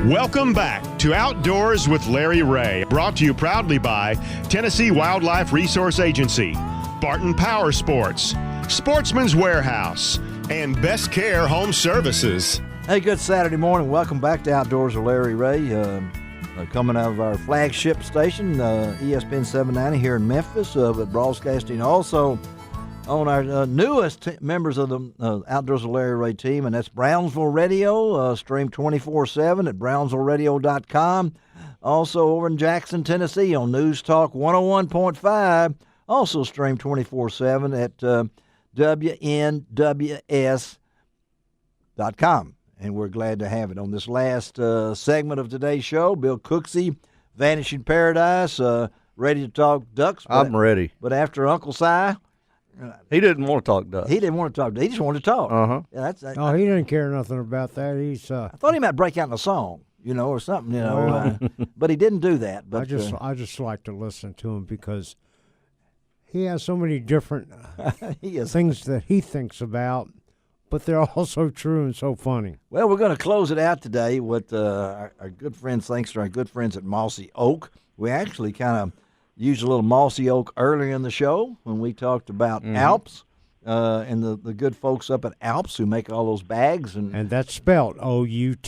Welcome back to Outdoors with Larry Ray, brought to you proudly by Tennessee Wildlife Resource Agency, Barton Power Sports, Sportsman's Warehouse, and Best Care Home Services. Hey, good Saturday morning. Welcome back to Outdoors with Larry Ray. Coming out of our flagship station, ESPN 790 here in Memphis, but broadcasting also on our newest members of the Outdoors with Larry Ray team, and that's Brownsville Radio, streamed 24/7 at brownsvilleradio.com. Also over in Jackson, Tennessee on News Talk 101.5, also streamed 24/7 at WNWS.com. And we're glad to have it. On this last segment of today's show, Bill Cooksey, Vanishing Paradise, ready to talk ducks. I'm ready. But after Uncle Si, he didn't want to talk ducks. He didn't want to talk. He just wanted to talk. Uh-huh. Yeah, he didn't care nothing about that. I thought he might break out in a song, or something, but he didn't do that. But I just like to listen to him because he has so many different things that he thinks about, but they're also true and so funny. Well, we're going to close it out today with our good friends, thanks to our good friends at Mossy Oak. We actually kind of used a little Mossy Oak earlier in the show when we talked about Alps and the good folks up at Alps who make all those bags. And that's spelled OUTDOORZ.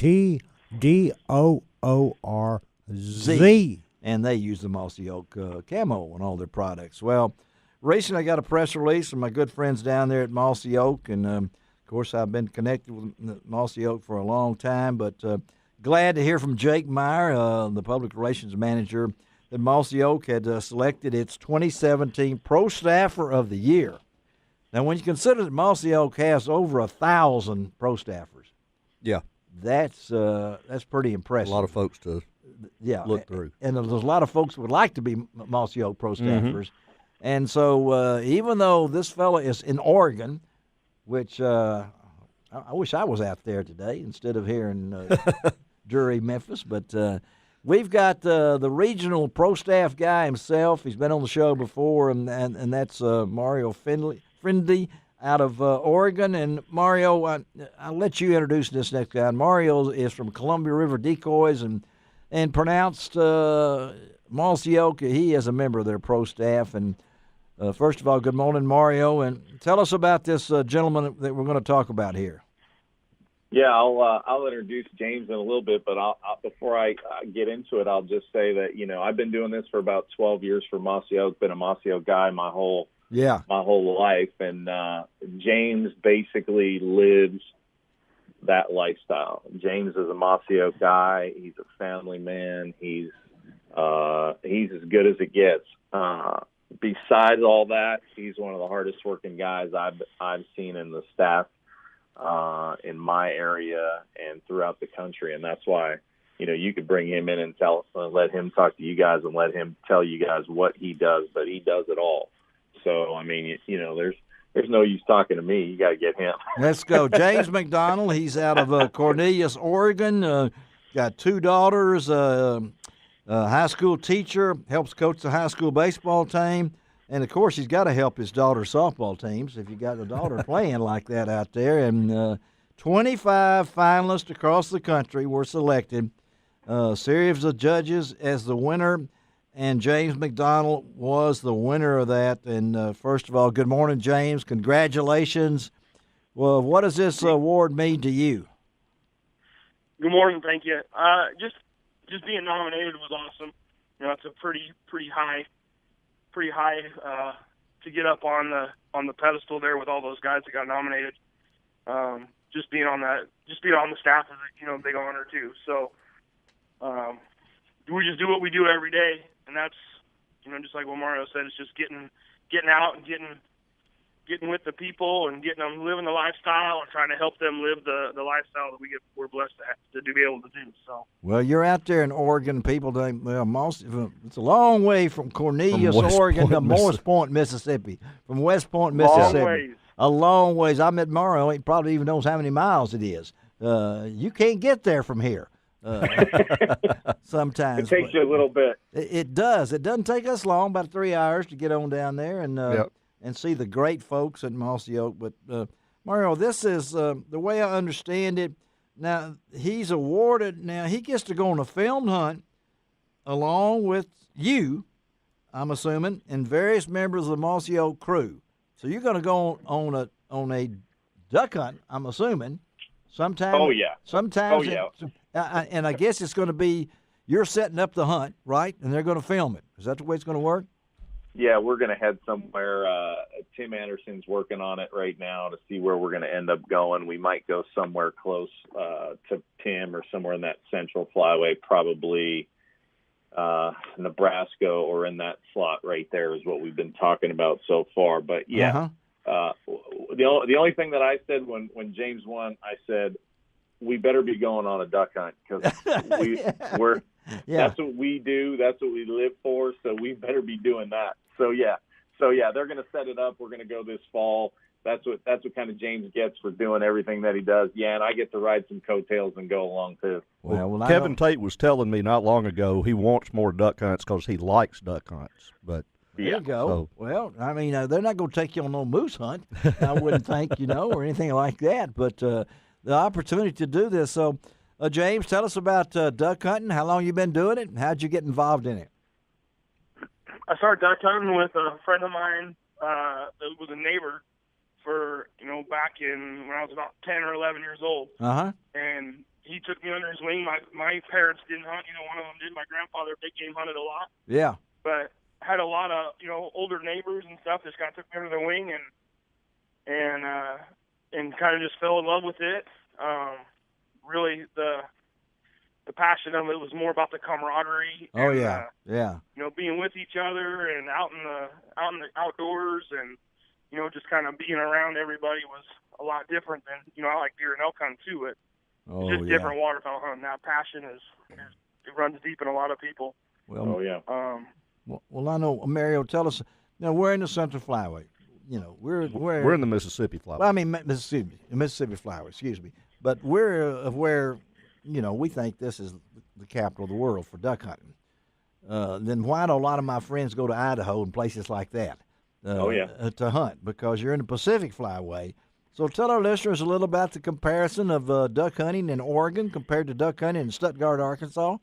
And they use the Mossy Oak camo on all their products. Well, recently I got a press release from my good friends down there at Mossy Oak, and of course I've been connected with Mossy Oak for a long time, but glad to hear from Jake Meyer, the public relations manager, that Mossy Oak had selected its 2017 Pro Staffer of the Year. Now, when you consider that Mossy Oak has over 1,000 pro staffers, yeah, that's pretty impressive. A lot of folks to look through, and there's a lot of folks who would like to be Mossy Oak pro staffers. And so, even though this fella is in Oregon, which I wish I was out there today instead of here in Drury, Memphis, but. We've got the regional pro staff guy himself. He's been on the show before, and that's Mario Friendly out of Oregon. And Mario, I'll let you introduce this next guy. Mario is from Columbia River Decoys and pronounced Mossy Oak. He is a member of their pro staff. And first of all, good morning, Mario. And tell us about this gentleman that we're going to talk about here. Yeah, I'll introduce James in a little bit, but before I get into it, I'll just say that I've been doing this for about 12 years for Mossy Oak. Been a Mossy Oak guy my whole life, and James basically lives that lifestyle. James is a Mossy Oak guy. He's a family man. He's as good as it gets. Besides all that, he's one of the hardest working guys I've seen in the staff. In my area and throughout the country, and that's why you could bring him in and let him talk to you guys and let him tell you guys what he does, but he does it all. So I mean, there's no use talking to me. You got to get him. Let's go, James McDonald. He's out of Cornelius, Oregon. Got 2 daughters. High school teacher, helps coach the high school baseball team. And, of course, he's got to help his daughter's softball teams if you got a daughter playing like that out there. And 25 finalists across the country were selected. Series of judges as the winner, and James McDonald was the winner of that. And, first of all, good morning, James. Congratulations. Well, what does this award mean to you? Good morning. Thank you. Just being nominated was awesome. It's a pretty high to get up on the pedestal there with all those guys that got nominated. Just being on the staff is a big honor too. So we just do what we do every day, and that's just like what Mario said. It's just getting out and getting with the people and getting them living the lifestyle and trying to help them live the lifestyle that we're blessed to be able to do. So. Well, you're out there in Oregon. People think, it's a long way from Cornelius, Oregon to Morris Point, Mississippi. From West Point, Mississippi. A long ways. I met Mario. He probably even knows how many miles it is. You can't get there from here. Sometimes it takes you a little bit. It does. It doesn't take us long, about 3 hours to get on down there and see the great folks at Mossy Oak. But Mario, this is the way I understand it. Now, he's awarded, now he gets to go on a filmed hunt along with you, I'm assuming, and various members of the Mossy Oak crew. So you're going to go on a duck hunt, I'm assuming, sometime. Oh, yeah. Sometimes. Oh, yeah. And I guess it's going to be you're setting up the hunt, right? And they're going to film it. Is that the way it's going to work? Yeah, we're going to head somewhere. Tim Anderson's working on it right now to see where we're going to end up going. We might go somewhere close to Tim or somewhere in that central flyway, probably Nebraska or in that slot right there is what we've been talking about so far. But, yeah, the only thing that I said when James won, I said, we better be going on a duck hunt because we're – that's what we do. That's what we live for. So we better be doing that. So yeah, they're going to set it up. We're going to go this fall. That's what kind of James gets for doing everything that he does. Yeah, and I get to ride some coattails and go along too. Well, Kevin Tate was telling me not long ago he wants more duck hunts because he likes duck hunts. But there you go. So, well, I mean, they're not going to take you on no moose hunt, I wouldn't think, or anything like that. But the opportunity to do this. So, James, tell us about duck hunting, how long you been doing it, and how'd you get involved in it? I started duck hunting with a friend of mine that was a neighbor for, back in when I was about 10 or 11 years old. Uh-huh. And he took me under his wing. My parents didn't hunt. One of them did. My grandfather big game hunted a lot. Yeah. But had a lot of, older neighbors and stuff. Just kind of took me under their wing and kind of just fell in love with it. Really, the passion of it was more about the camaraderie. Oh, and, yeah. Being with each other and out in the outdoors, and just kind of being around everybody was a lot different than I like deer and elk hunting too. It's just different waterfowl hunting. That passion it runs deep in a lot of people. Well, oh yeah. Well, I know, Mario. Tell us. Now we're in the Central Flyway. We're in the Mississippi Flyway. Well, I mean Mississippi Flyway. Excuse me. But we're where, we think this is the capital of the world for duck hunting. Then why do a lot of my friends go to Idaho and places like that to hunt? Because you're in the Pacific Flyway. So tell our listeners a little about the comparison of duck hunting in Oregon compared to duck hunting in Stuttgart, Arkansas.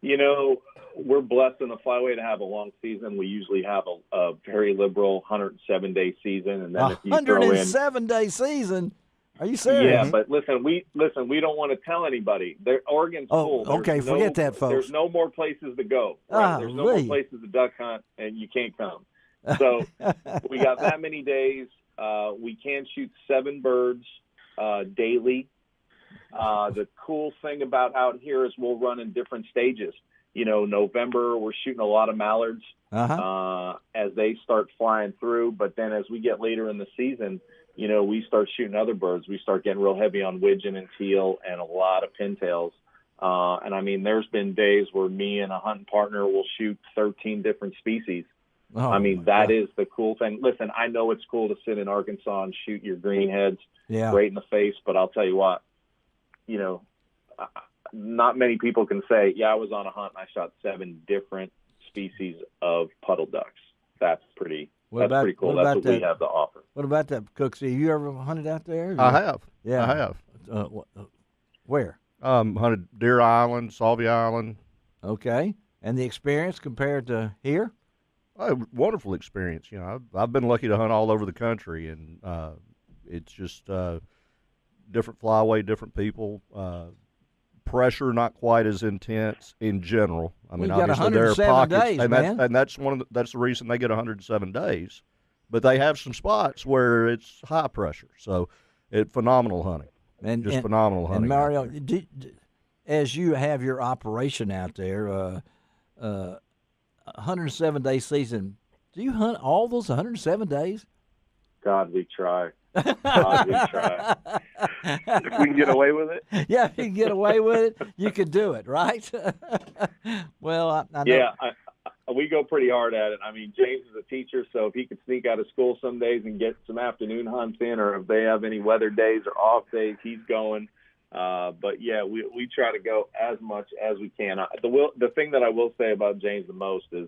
We're blessed in the Flyway to have a long season. We usually have a very liberal 107-day season. And then if you throw in 107-day season? Are you serious? Yeah, but listen, we don't want to tell anybody. Oregon's full. Okay, forget that, folks. There's no more places to go. Right? There's no more places to duck hunt, and you can't come. So we got that many days. We can shoot 7 birds daily. The cool thing about out here is we'll run in different stages. November, we're shooting a lot of mallards as they start flying through. But then as we get later in the season, we start shooting other birds. We start getting real heavy on widgeon and teal and a lot of pintails. And I mean, there's been days where me and a hunting partner will shoot 13 different species. Oh, I mean, that is the cool thing. Listen, I know it's cool to sit in Arkansas and shoot your greenheads right in the face, but I'll tell you what, not many people can say, yeah, I was on a hunt and I shot 7 different species of puddle ducks. That's pretty cool. That's what we have to offer. What about that, Cooksey? You ever hunted out there? I have. Yeah. I have. Where? Hunted Deer Island, Salvia Island. Okay. And the experience compared to here? Wonderful experience. I've been lucky to hunt all over the country, and it's just different flyway, different people. Pressure not quite as intense in general. I mean, obviously there are pockets, days, and that's that's the reason they get 107 days. But they have some spots where it's high pressure, so it's phenomenal hunting. Phenomenal hunting. And Mario, as you have your operation out there, 107-day season, do you hunt all those 107 days? God, we try. God, we try. If we can get away with it. Yeah, if you can get away with it, you can do it, right? Well, I know. Yeah, we go pretty hard at it. I mean, James is a teacher, so if he could sneak out of school some days and get some afternoon hunts in, or if they have any weather days or off days, he's going. But, yeah, we try to go as much as we can. The thing that I will say about James the most is,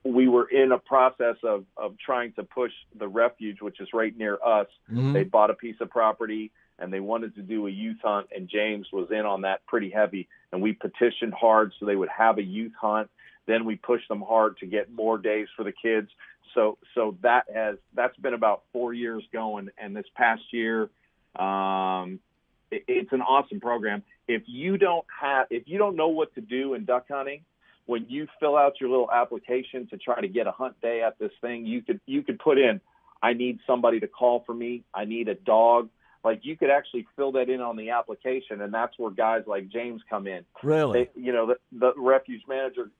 we were in a process of trying to push the refuge, which is right near us. Mm-hmm. They bought a piece of property and they wanted to do a youth hunt, and James was in on that pretty heavy. And we petitioned hard so they would have a youth hunt. Then we pushed them hard to get more days for the kids. So that's been about 4 years going. And this past year, it's an awesome program. If you don't know what to do in duck hunting, when you fill out your little application to try to get a hunt day at this thing, you could put in, I need somebody to call for me. I need a dog. Like, you could actually fill that in on the application, and that's where guys like James come in. Really? The refuge manager,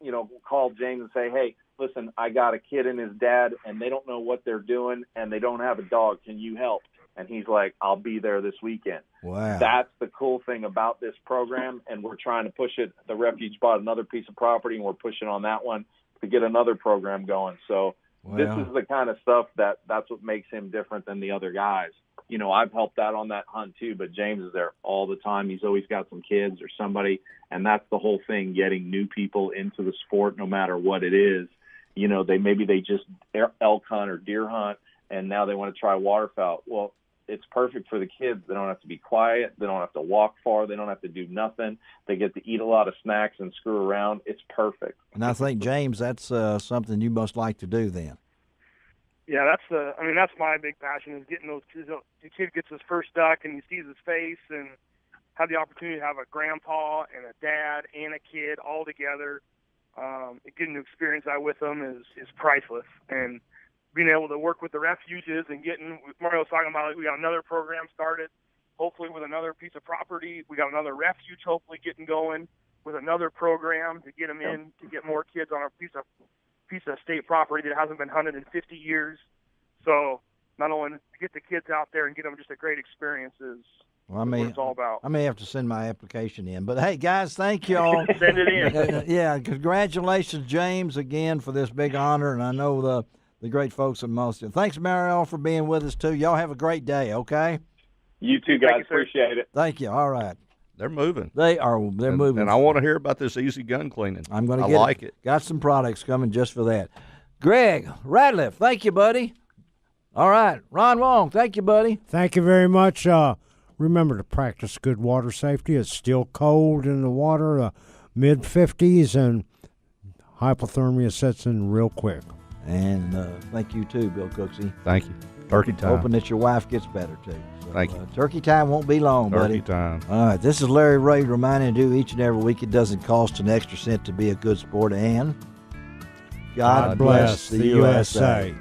call James and say, hey, listen, I got a kid and his dad, and they don't know what they're doing, and they don't have a dog. Can you help? And he's like, I'll be there this weekend. Wow. That's the cool thing about this program, and we're trying to push it. The refuge bought another piece of property, and we're pushing on that one to get another program going. So This is the kind of stuff that's what makes him different than the other guys. I've helped out on that hunt too, but James is there all the time. He's always got some kids or somebody, and that's the whole thing, getting new people into the sport no matter what it is. They just elk hunt or deer hunt, and now they want to try waterfowl. Well, it's perfect for the kids. They don't have to be quiet. They don't have to walk far. They don't have to do nothing. They get to eat a lot of snacks and screw around. It's perfect. And I think, James, that's something you must like to do then. Yeah, that's my big passion, is getting those kids. The kid gets his first duck and he sees his face, and have the opportunity to have a grandpa and a dad and a kid all together. Getting to experience that with them is priceless. And being able to work with the refuges and Mario was talking about, we got another program started, hopefully with another piece of property. We got another refuge hopefully getting going with another program to get them in, to get more kids on a piece of state property that hasn't been hunted in 50 years. So not only to get the kids out there and get them just a great experience is what it's all about. I may have to send my application in. But, hey, guys, thank you all. Send it in. Yeah, congratulations, James, again, for this big honor. And I know the great folks at Mossy. Thanks, Mario, for being with us, too. Y'all have a great day, okay? You too, guys. Appreciate it. Thank you. All right. They're moving. They're moving. And I want to hear about this easy gun cleaning. I'm going to get like it. Got some products coming just for that. Greg Ratliff, thank you, buddy. All right. Ron Wong, thank you, buddy. Thank you very much. Remember to practice good water safety. It's still cold in the water, mid-50s, and hypothermia sets in real quick. And thank you, too, Bill Cooksey. Thank you. Turkey time. Hoping that your wife gets better, too. So, thank you. Turkey time won't be long, buddy. Turkey time. All right. This is Larry Ray reminding you each and every week it doesn't cost an extra cent to be a good sport. And God bless the USA.